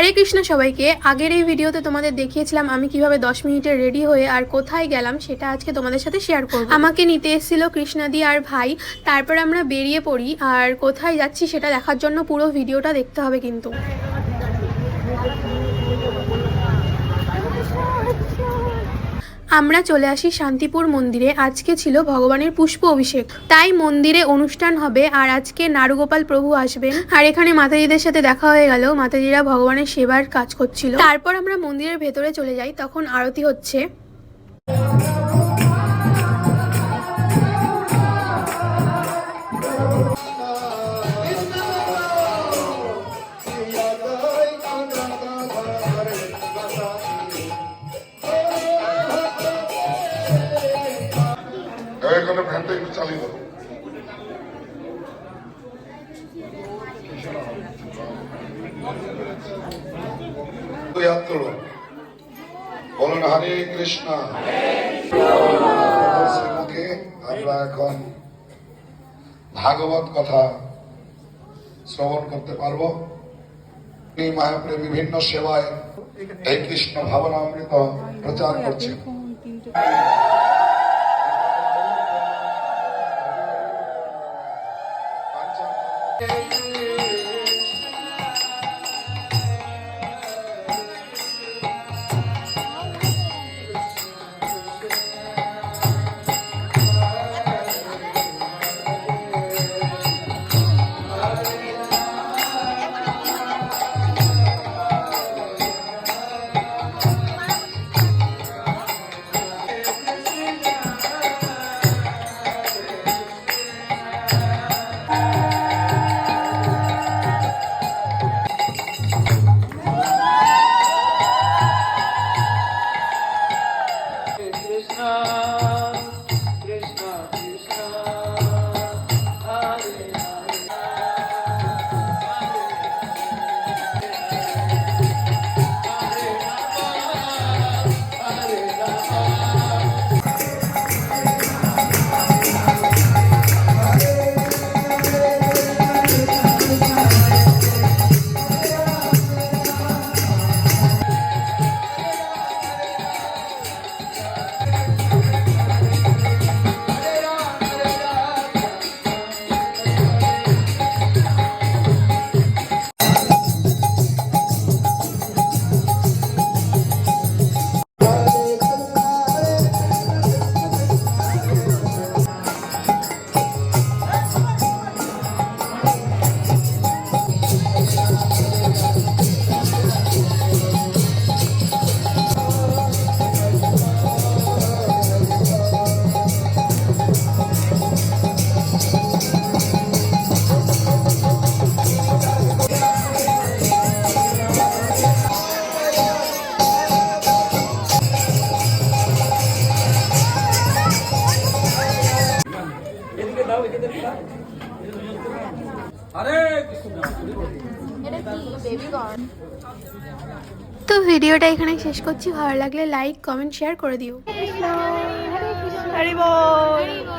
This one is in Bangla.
হরে কৃষ্ণ সবাইকে। আগের এই ভিডিওতে তোমাদের দেখিয়েছিলাম আমি কিভাবে 10 মিনিটে রেডি হয়ে আর কোথায় গেলাম সেটা আজকে তোমাদের সাথে শেয়ার করব। আমাকে নিতে এসেছিল কৃষ্ণাদি আর ভাই। তারপর আমরা বেরিয়ে পড়ি, আর কোথায় যাচ্ছি সেটা দেখার জন্য পুরো ভিডিওটা দেখতে হবে কিন্তু। আমরা চলে আসি শান্তিপুর মন্দিরে। আজকে ছিল ভগবানের পুষ্প অভিষেক, তাই মন্দিরে অনুষ্ঠান হবে আর আজকে নারুগোপাল প্রভু আসবেন। আর এখানে মাতাজিদের সাথে দেখা হয়ে গেল, মাতাজিরা ভগবানের সেবার কাজ করছিল। তারপর আমরা মন্দিরের ভেতরে চলে যাই, তখন আরতি হচ্ছে। ভ্যানটা একটু চালিয়ে দেবো। বলুন হরে কৃষ্ণ। শ্রীমুখে আমরা এখন ভাগবত কথা শ্রবণ করতে পারবো। মায়াপুরে বিভিন্ন সেবায় এই কৃষ্ণ ভাবনামৃত প্রচার করছে। তো ভিডিওটা এখানে শেষ করছি। ভালো লাগলে লাইক, কমেন্ট, শেয়ার করে দিও। হরি বল।